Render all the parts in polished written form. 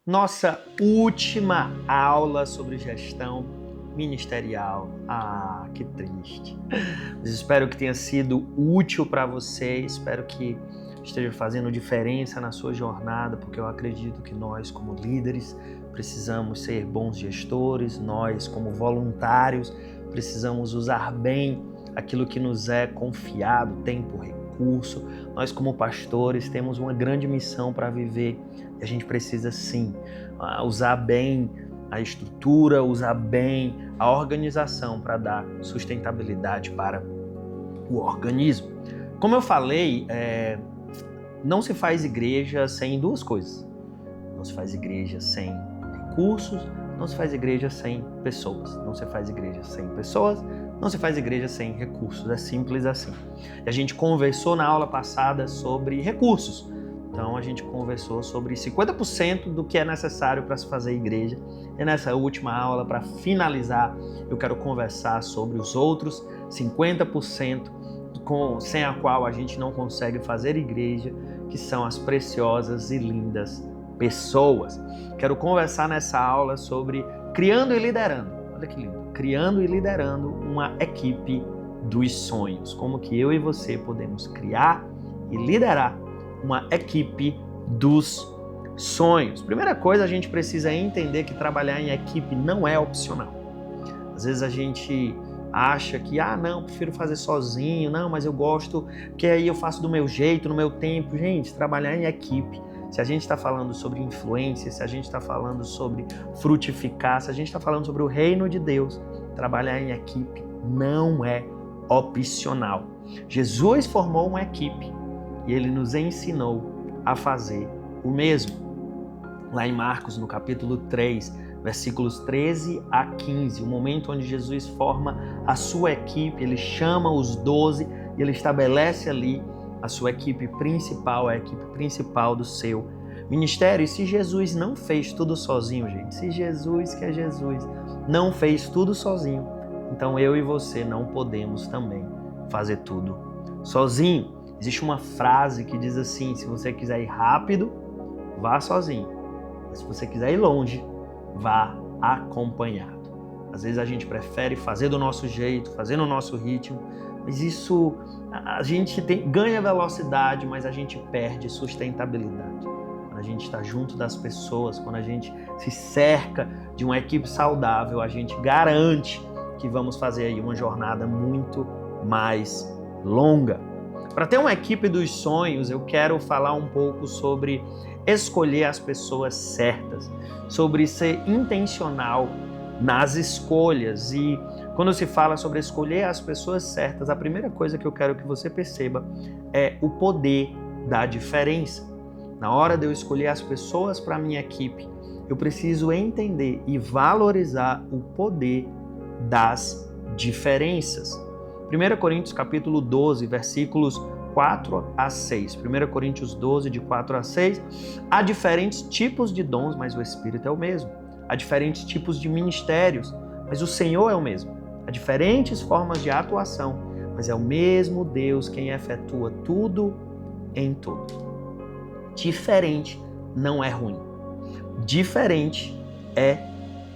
Nossa última aula sobre gestão ministerial. Que triste. Mas espero que tenha sido útil para você, espero que esteja fazendo diferença na sua jornada, porque eu acredito que nós, como líderes, precisamos ser bons gestores, nós, como voluntários, precisamos usar bem aquilo que nos é confiado, tempo, recurso. Nós, como pastores, temos uma grande missão para viver e a gente precisa, sim, usar bem a estrutura, usar bem a organização para dar sustentabilidade para o organismo. Como eu falei, não se faz igreja sem duas coisas. Não se faz igreja sem recursos, não se faz igreja sem pessoas. Não se faz igreja sem pessoas, não se faz igreja sem recursos. É simples assim. E a gente conversou na aula passada sobre recursos. Então a gente conversou sobre 50% do que é necessário para se fazer igreja. E nessa última aula, para finalizar, eu quero conversar sobre os outros 50% sem a qual a gente não consegue fazer igreja, que são as preciosas e lindas pessoas. Quero conversar nessa aula sobre criando e liderando. Olha que lindo. Criando e liderando uma equipe dos sonhos. Como que eu e você podemos criar e liderar uma equipe dos sonhos. Primeira coisa, a gente precisa entender que trabalhar em equipe não é opcional. Às vezes a gente acha que, não, prefiro fazer sozinho, não, mas eu gosto que aí eu faço do meu jeito, no meu tempo. Gente, trabalhar em equipe, se a gente está falando sobre influência, se a gente está falando sobre frutificar, se a gente está falando sobre o reino de Deus, trabalhar em equipe não é opcional. Jesus formou uma equipe e ele nos ensinou a fazer o mesmo. Lá em Marcos, no capítulo 3, versículos 13 a 15, o momento onde Jesus forma a sua equipe, ele chama os 12 e ele estabelece ali a sua equipe principal, a equipe principal do seu ministério. E se Jesus não fez tudo sozinho, gente, se Jesus, que é Jesus, não fez tudo sozinho, então eu e você não podemos também fazer tudo sozinho. Existe uma frase que diz assim: se você quiser ir rápido, vá sozinho. Mas se você quiser ir longe, vá acompanhado. Às vezes a gente prefere fazer do nosso jeito, fazer no nosso ritmo, mas isso a gente ganha velocidade, mas a gente perde sustentabilidade. Quando a gente está junto das pessoas, quando a gente se cerca de uma equipe saudável, a gente garante que vamos fazer aí uma jornada muito mais longa. Para ter uma equipe dos sonhos, eu quero falar um pouco sobre escolher as pessoas certas, sobre ser intencional nas escolhas. E quando se fala sobre escolher as pessoas certas, a primeira coisa que eu quero que você perceba é o poder da diferença. Na hora de eu escolher as pessoas para a minha equipe, eu preciso entender e valorizar o poder das diferenças. 1 Coríntios capítulo 12, versículos 4 a 6. 1 Coríntios 12, de 4 a 6. Há diferentes tipos de dons, mas o Espírito é o mesmo. Há diferentes tipos de ministérios, mas o Senhor é o mesmo. Há diferentes formas de atuação, mas é o mesmo Deus quem efetua tudo em tudo. Diferente não é ruim. Diferente é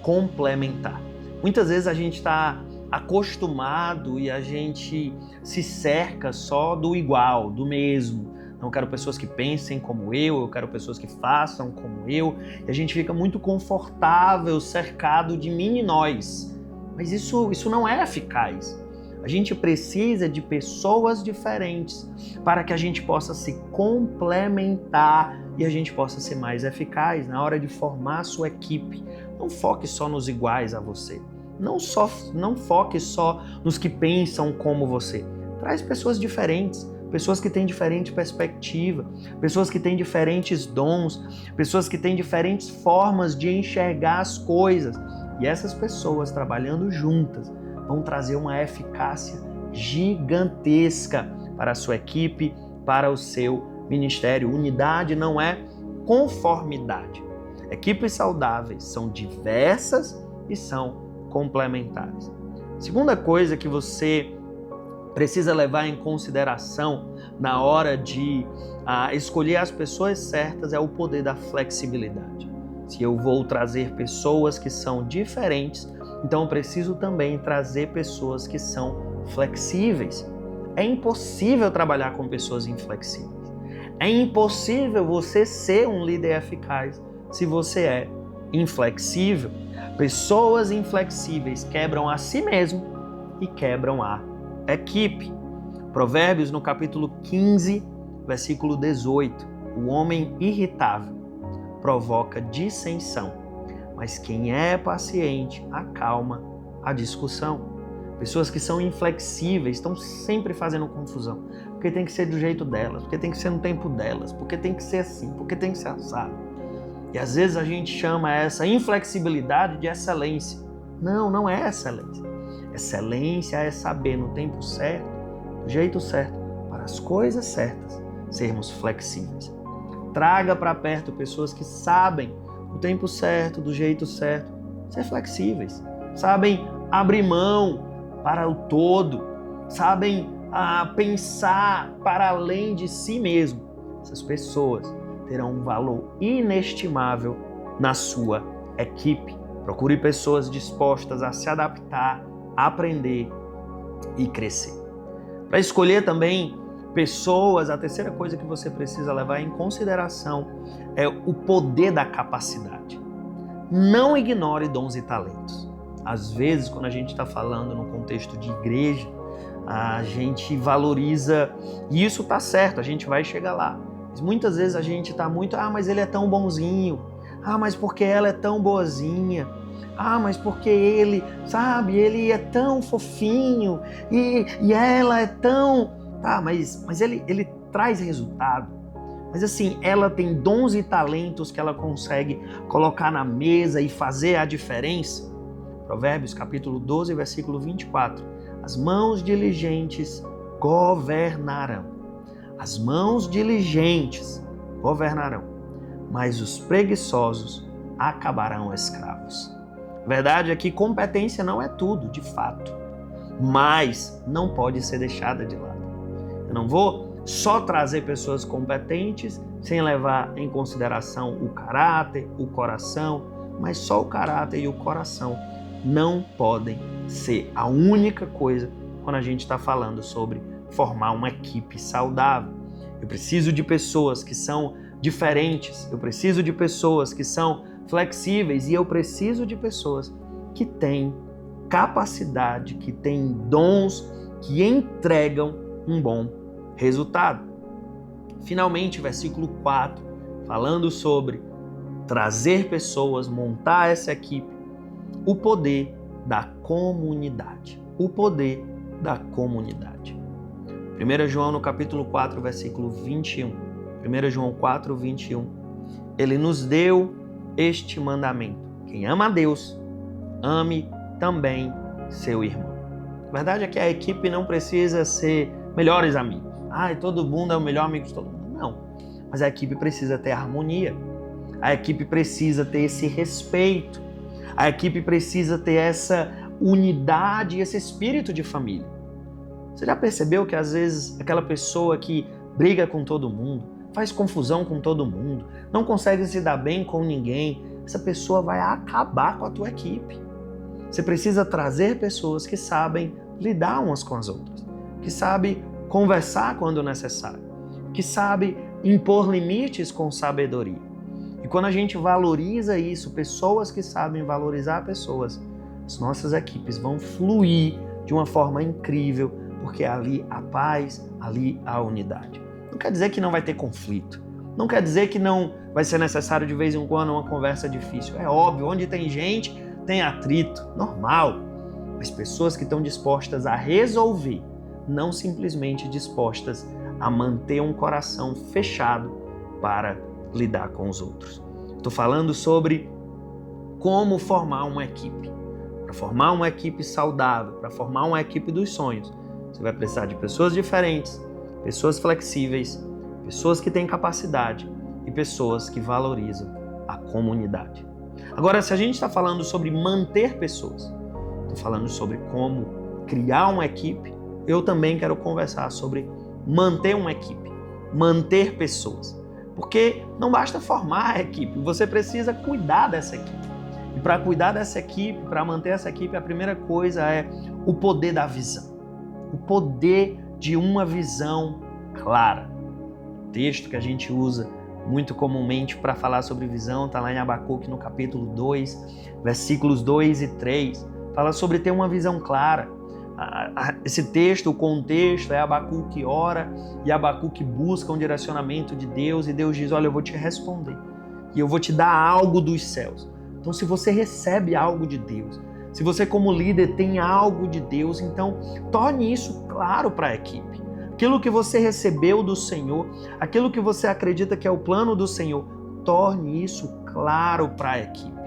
complementar. Muitas vezes a gente está acostumado e a gente se cerca só do igual, do mesmo. Não quero pessoas que pensem como eu quero pessoas que façam como eu. E a gente fica muito confortável, cercado de mim e nós. Mas isso não é eficaz. A gente precisa de pessoas diferentes para que a gente possa se complementar e a gente possa ser mais eficaz na hora de formar a sua equipe. Não foque só nos iguais a você. Não foque só nos que pensam como você. Traz pessoas diferentes, pessoas que têm diferente perspectiva, pessoas que têm diferentes dons, pessoas que têm diferentes formas de enxergar as coisas. E essas pessoas trabalhando juntas vão trazer uma eficácia gigantesca para a sua equipe, para o seu ministério. Unidade não é conformidade. Equipes saudáveis são diversas e são complementares. Segunda coisa que você precisa levar em consideração na hora de escolher as pessoas certas é o poder da flexibilidade. Se eu vou trazer pessoas que são diferentes, então eu preciso também trazer pessoas que são flexíveis. É impossível trabalhar com pessoas inflexíveis. É impossível você ser um líder eficaz se você é inflexível. Pessoas inflexíveis quebram a si mesmo e quebram a equipe. Provérbios, no capítulo 15, versículo 18. O homem irritável provoca dissensão, mas quem é paciente acalma a discussão. Pessoas que são inflexíveis estão sempre fazendo confusão, porque tem que ser do jeito delas, porque tem que ser no tempo delas, porque tem que ser assim, porque tem que ser assado. E às vezes a gente chama essa inflexibilidade de excelência. Não, não é excelência. Excelência é saber no tempo certo, do jeito certo, para as coisas certas, sermos flexíveis. Traga para perto pessoas que sabem o tempo certo, do jeito certo, ser flexíveis. Sabem abrir mão para o todo, sabem pensar para além de si mesmo. Essas pessoas terão um valor inestimável na sua equipe. Procure pessoas dispostas a se adaptar, aprender e crescer. Para escolher também pessoas, a terceira coisa que você precisa levar em consideração é o poder da capacidade. Não ignore dons e talentos. Às vezes, quando a gente está falando no contexto de igreja, a gente valoriza, e isso está certo, a gente vai chegar lá. Mas muitas vezes a gente está muito, mas ele é tão bonzinho, mas porque ela é tão boazinha, mas porque ele, sabe, ele é tão fofinho, e ela é tão... mas ele traz resultado. Mas assim, ela tem dons e talentos que ela consegue colocar na mesa e fazer a diferença. Provérbios capítulo 12, versículo 24. As mãos diligentes governarão. As mãos diligentes governarão, mas os preguiçosos acabarão escravos. A verdade é que competência não é tudo, de fato, mas não pode ser deixada de lado. Eu não vou só trazer pessoas competentes sem levar em consideração o caráter, o coração, mas só o caráter e o coração não podem ser a única coisa quando a gente está falando sobre formar uma equipe saudável. Eu preciso de pessoas que são diferentes, eu preciso de pessoas que são flexíveis e eu preciso de pessoas que têm capacidade, que têm dons, que entregam um bom resultado. Finalmente, versículo 4, falando sobre trazer pessoas, montar essa equipe, o poder da comunidade. O poder da comunidade. 1 João no capítulo 4, versículo 21. 1 João 4, 21. Ele nos deu este mandamento. Quem ama a Deus, ame também seu irmão. A verdade é que a equipe não precisa ser melhores amigos. Todo mundo é o melhor amigo de todo mundo. Não. Mas a equipe precisa ter harmonia. A equipe precisa ter esse respeito. A equipe precisa ter essa unidade e esse espírito de família. Você já percebeu que às vezes aquela pessoa que briga com todo mundo, faz confusão com todo mundo, não consegue se dar bem com ninguém, essa pessoa vai acabar com a tua equipe. Você precisa trazer pessoas que sabem lidar umas com as outras, que sabem conversar quando necessário, que sabem impor limites com sabedoria. E quando a gente valoriza isso, pessoas que sabem valorizar pessoas, as nossas equipes vão fluir de uma forma incrível, porque ali há paz, ali há unidade. Não quer dizer que não vai ter conflito, não quer dizer que não vai ser necessário de vez em quando uma conversa difícil. É óbvio, onde tem gente, tem atrito, normal. Mas pessoas que estão dispostas a resolver, não simplesmente dispostas a manter um coração fechado para lidar com os outros. Estou falando sobre como formar uma equipe. Para formar uma equipe saudável, para formar uma equipe dos sonhos, você vai precisar de pessoas diferentes, pessoas flexíveis, pessoas que têm capacidade e pessoas que valorizam a comunidade. Agora, se a gente está falando sobre manter pessoas, estou falando sobre como criar uma equipe, eu também quero conversar sobre manter uma equipe, manter pessoas. Porque não basta formar a equipe, você precisa cuidar dessa equipe. E para cuidar dessa equipe, para manter essa equipe, a primeira coisa é o poder da visão. O poder de uma visão clara. O texto que a gente usa muito comumente para falar sobre visão está lá em Abacuque, no capítulo 2, versículos 2 e 3. Fala sobre ter uma visão clara. Esse texto, o contexto é Abacuque que ora e Abacuque busca um direcionamento de Deus e Deus diz, olha, eu vou te responder e eu vou te dar algo dos céus. Então, se você recebe algo de Deus, se você como líder tem algo de Deus, então torne isso claro para a equipe. Aquilo que você recebeu do Senhor, aquilo que você acredita que é o plano do Senhor, torne isso claro para a equipe.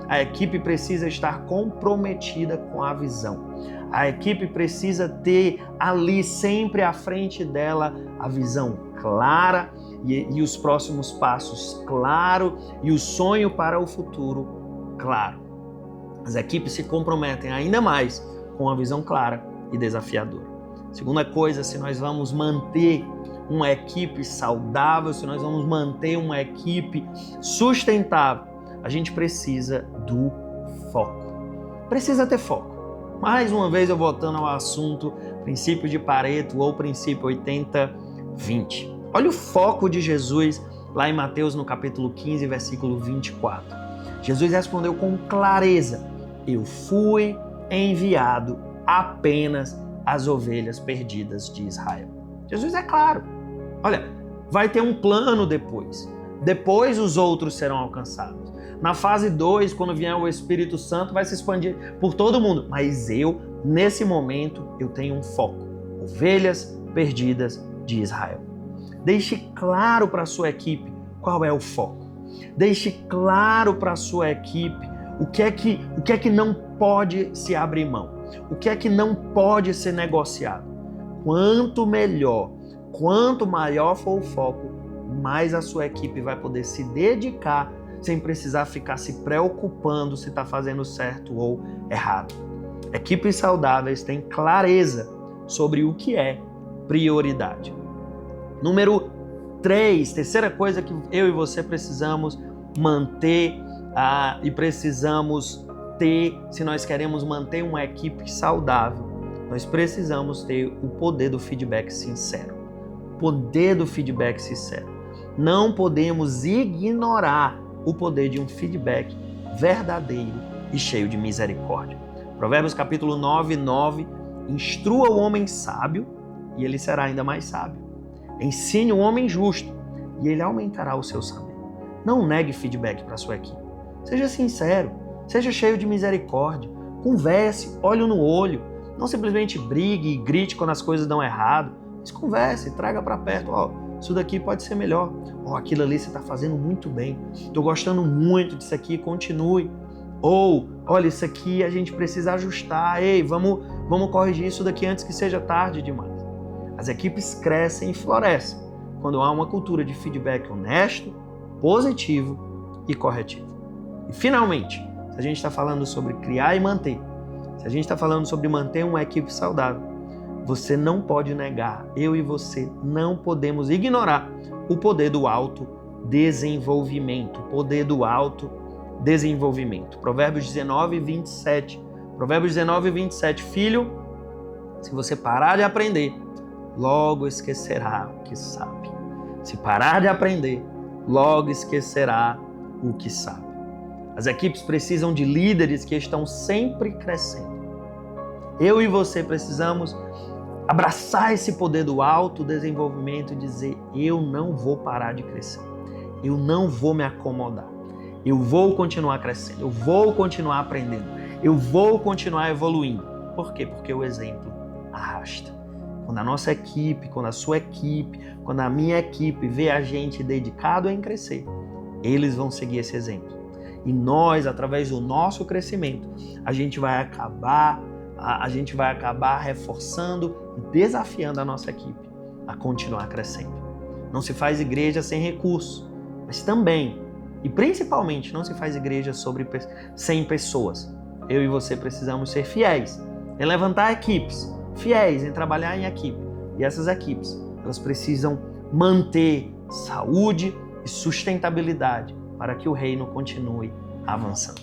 A equipe precisa estar comprometida com a visão. A equipe precisa ter ali sempre à frente dela a visão clara e os próximos passos claro e o sonho para o futuro claro. As equipes se comprometem ainda mais com a visão clara e desafiadora. Segunda coisa, se nós vamos manter uma equipe saudável, se nós vamos manter uma equipe sustentável, a gente precisa do foco. Precisa ter foco. Mais uma vez eu voltando ao assunto princípio de Pareto ou princípio 80-20. Olha o foco de Jesus lá em Mateus no capítulo 15, versículo 24. Jesus respondeu com clareza, eu fui enviado apenas às ovelhas perdidas de Israel. Jesus é claro. Olha, vai ter um plano depois. Depois os outros serão alcançados. Na fase 2, quando vier o Espírito Santo, vai se expandir por todo mundo. Mas eu, nesse momento, eu tenho um foco. Ovelhas perdidas de Israel. Deixe claro para a sua equipe qual é o foco. Deixe claro para a sua equipe o que é que não pode se abrir mão. O que é que não pode ser negociado. Quanto melhor, quanto maior for o foco, mais a sua equipe vai poder se dedicar sem precisar ficar se preocupando se está fazendo certo ou errado. Equipes saudáveis têm clareza sobre o que é prioridade. Número 3, terceira coisa que eu e você precisamos manter e precisamos ter, se nós queremos manter uma equipe saudável, nós precisamos ter o poder do feedback sincero. Poder do feedback sincero. Não podemos ignorar o poder de um feedback verdadeiro e cheio de misericórdia. Provérbios capítulo 9, instrua o homem sábio e ele será ainda mais sábio. Ensine o homem justo e ele aumentará o seu saber. Não negue feedback para a sua equipe. Seja sincero, seja cheio de misericórdia, converse, olho no olho. Não simplesmente brigue e grite quando as coisas dão errado, mas converse, traga para perto, isso daqui pode ser melhor. Aquilo ali você está fazendo muito bem. Estou gostando muito disso aqui, continue. Ou, olha, isso aqui a gente precisa ajustar. Ei, vamos corrigir isso daqui antes que seja tarde demais. As equipes crescem e florescem quando há uma cultura de feedback honesto, positivo e corretivo. E finalmente, se a gente está falando sobre criar e manter, se a gente está falando sobre manter uma equipe saudável, você não pode negar, eu e você não podemos ignorar o poder do autodesenvolvimento. Poder do autodesenvolvimento. Provérbios 19:27. Provérbios 19:27. Filho, se você parar de aprender, logo esquecerá o que sabe. Se parar de aprender, logo esquecerá o que sabe. As equipes precisam de líderes que estão sempre crescendo. Eu e você precisamos abraçar esse poder do autodesenvolvimento e dizer, eu não vou parar de crescer, eu não vou me acomodar, eu vou continuar crescendo, eu vou continuar aprendendo, eu vou continuar evoluindo. Por quê? Porque o exemplo arrasta. Quando a nossa equipe, quando a sua equipe, quando a minha equipe vê a gente dedicado em crescer, eles vão seguir esse exemplo. E nós, através do nosso crescimento, a gente vai acabar reforçando e desafiando a nossa equipe a continuar crescendo. Não se faz igreja sem recursos, mas também, e principalmente, não se faz igreja sem pessoas. Eu e você precisamos ser fiéis em levantar equipes, fiéis em trabalhar em equipe. E essas equipes, elas precisam manter saúde e sustentabilidade para que o reino continue avançando.